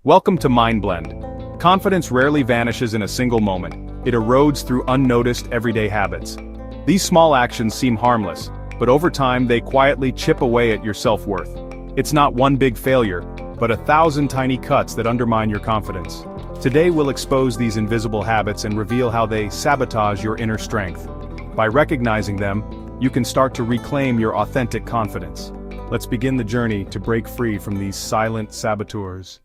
Welcome to Mindblend. Confidence rarely vanishes in a single moment. It erodes through unnoticed everyday habits. These small actions seem harmless, but over time they quietly chip away at your self-worth. It's not one big failure, but 1,000 tiny cuts that undermine your confidence. Today we'll expose these invisible habits and reveal how they sabotage your inner strength. By recognizing them, you can start to reclaim your authentic confidence. Let's begin the journey to break free from these silent saboteurs.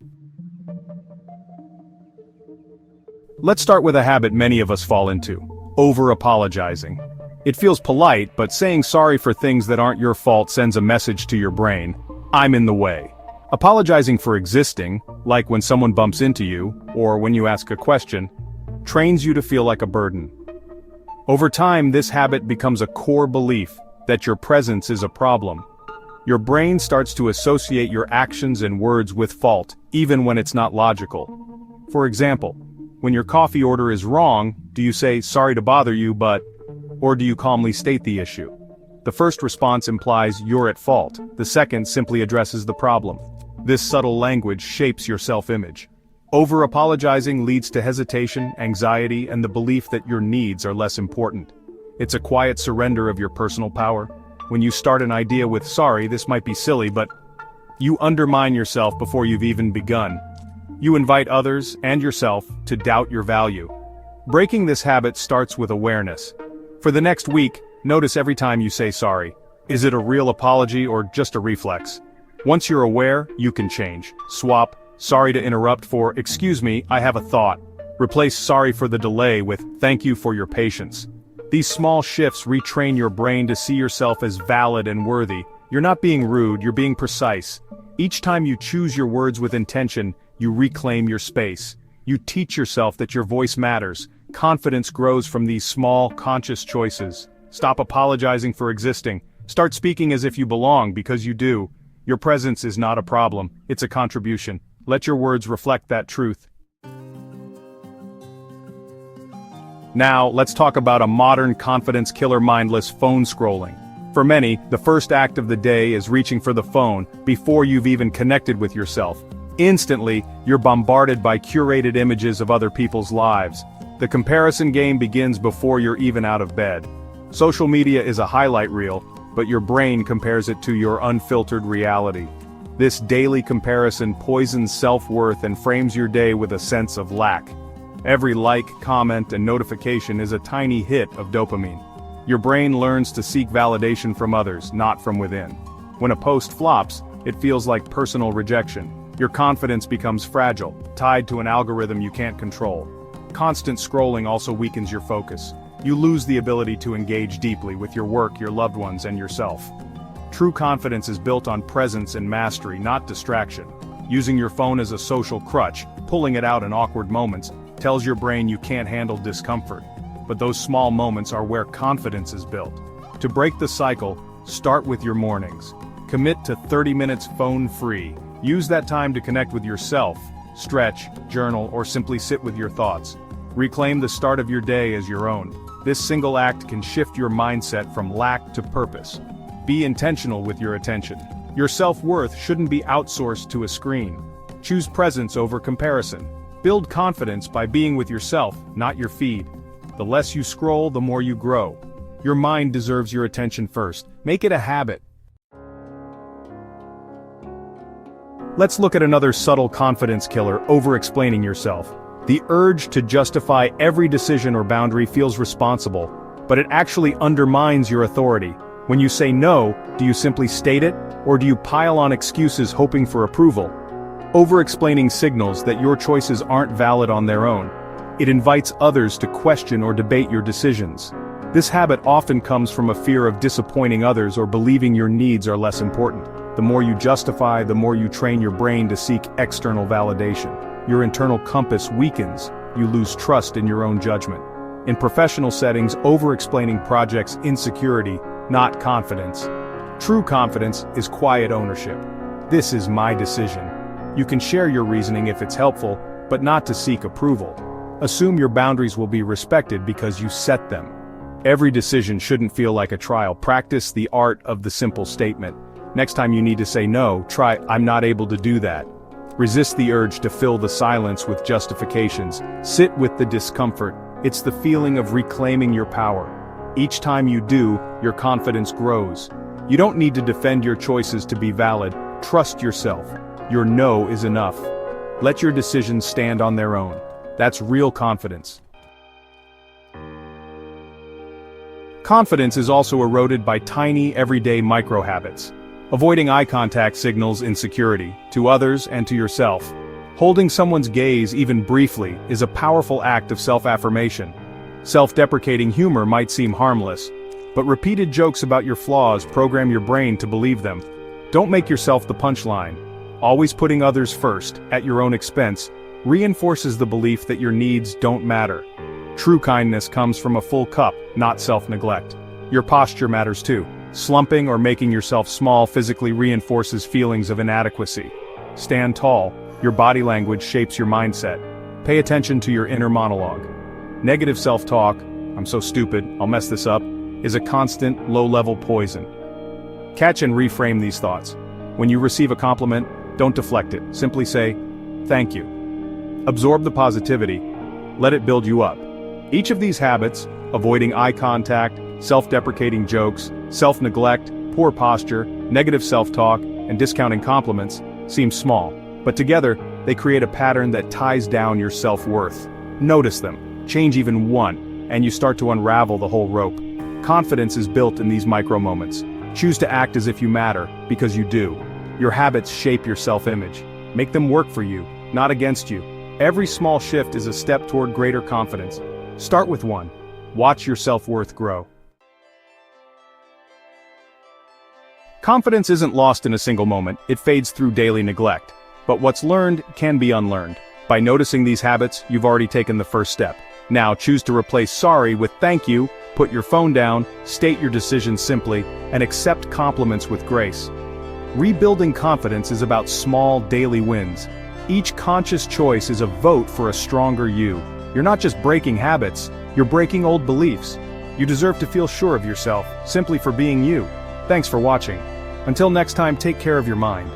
Let's start with a habit many of us fall into: over-apologizing. It feels polite, but saying sorry for things that aren't your fault sends a message to your brain: I'm in the way. Apologizing for existing, like when someone bumps into you, or when you ask a question, trains you to feel like a burden. Over time, this habit becomes a core belief that your presence is a problem. Your brain starts to associate your actions and words with fault, even when it's not logical. For example, when your coffee order is wrong, do you say, "Sorry to bother you, but," or do you calmly state the issue? The first response implies you're at fault. The second simply addresses the problem. This subtle language shapes your self-image. Over-apologizing leads to hesitation, anxiety, and the belief that your needs are less important. It's a quiet surrender of your personal power. When you start an idea with "sorry, this might be silly, but," you undermine yourself before you've even begun. You invite others, and yourself, to doubt your value. Breaking this habit starts with awareness. For the next week, notice every time you say sorry. Is it a real apology or just a reflex? Once you're aware, you can change. Swap "sorry to interrupt" for "excuse me, I have a thought." Replace "sorry for the delay" with "thank you for your patience." These small shifts retrain your brain to see yourself as valid and worthy. You're not being rude, you're being precise. Each time you choose your words with intention, you reclaim your space. You teach yourself that your voice matters. Confidence grows from these small, conscious choices. Stop apologizing for existing. Start speaking as if you belong, because you do. Your presence is not a problem, it's a contribution. Let your words reflect that truth. Now, let's talk about a modern confidence killer: mindless phone scrolling. For many, the first act of the day is reaching for the phone before you've even connected with yourself. Instantly, you're bombarded by curated images of other people's lives. The comparison game begins before you're even out of bed. Social media is a highlight reel, but your brain compares it to your unfiltered reality. This daily comparison poisons self-worth and frames your day with a sense of lack. Every like, comment, and notification is a tiny hit of dopamine. Your brain learns to seek validation from others, not from within. When a post flops, it feels like personal rejection. Your confidence becomes fragile, tied to an algorithm you can't control. Constant scrolling also weakens your focus. You lose the ability to engage deeply with your work, your loved ones, and yourself. True confidence is built on presence and mastery, not distraction. Using your phone as a social crutch, pulling it out in awkward moments, tells your brain you can't handle discomfort. But those small moments are where confidence is built. To break the cycle, start with your mornings. Commit to 30 minutes phone-free. Use that time to connect with yourself, stretch, journal, or simply sit with your thoughts. Reclaim the start of your day as your own. This single act can shift your mindset from lack to purpose. Be intentional with your attention. Your self-worth shouldn't be outsourced to a screen. Choose presence over comparison. Build confidence by being with yourself, not your feed. The less you scroll, the more you grow. Your mind deserves your attention first. Make it a habit. Let's look at another subtle confidence killer: over-explaining yourself. The urge to justify every decision or boundary feels responsible, but it actually undermines your authority. When you say no, do you simply state it, or do you pile on excuses hoping for approval? Over-explaining signals that your choices aren't valid on their own. It invites others to question or debate your decisions. This habit often comes from a fear of disappointing others or believing your needs are less important. The more you justify, the more you train your brain to seek external validation. Your internal compass weakens. You lose trust in your own judgment. In professional settings, over-explaining projects insecurity, not confidence. True confidence is quiet ownership. This is my decision. You can share your reasoning if it's helpful, but not to seek approval. Assume your boundaries will be respected because you set them. Every decision shouldn't feel like a trial. Practice the art of the simple statement. Next time you need to say no, try "I'm not able to do that." Resist the urge to fill the silence with justifications. Sit with the discomfort. It's the feeling of reclaiming your power. Each time you do, your confidence grows. You don't need to defend your choices to be valid. Trust yourself. Your no is enough. Let your decisions stand on their own. That's real confidence. Confidence is also eroded by tiny, everyday micro-habits. Avoiding eye contact signals insecurity, to others and to yourself. Holding someone's gaze even briefly is a powerful act of self-affirmation. Self-deprecating humor might seem harmless, but repeated jokes about your flaws program your brain to believe them. Don't make yourself the punchline. Always putting others first, at your own expense, reinforces the belief that your needs don't matter. True kindness comes from a full cup, not self-neglect. Your posture matters too. Slumping or making yourself small physically reinforces feelings of inadequacy. Stand tall. Your body language shapes your mindset. Pay attention to your inner monologue. Negative self-talk, "I'm so stupid, I'll mess this up," is a constant, low-level poison. Catch and reframe these thoughts. When you receive a compliment, don't deflect it. Simply say, "Thank you." Absorb the positivity. Let it build you up. Each of these habits, avoiding eye contact, self-deprecating jokes, self-neglect, poor posture, negative self-talk, and discounting compliments, seem small, but together, they create a pattern that ties down your self-worth. Notice them, change even one, and you start to unravel the whole rope. Confidence is built in these micro-moments. Choose to act as if you matter, because you do. Your habits shape your self-image. Make them work for you, not against you. Every small shift is a step toward greater confidence. Start with one. Watch your self-worth grow. Confidence isn't lost in a single moment, it fades through daily neglect. But what's learned can be unlearned. By noticing these habits, you've already taken the first step. Now choose to replace sorry with thank you, put your phone down, state your decision simply, and accept compliments with grace. Rebuilding confidence is about small daily wins. Each conscious choice is a vote for a stronger you. You're not just breaking habits, you're breaking old beliefs. You deserve to feel sure of yourself, simply for being you. Thanks for watching. Until next time, take care of your mind.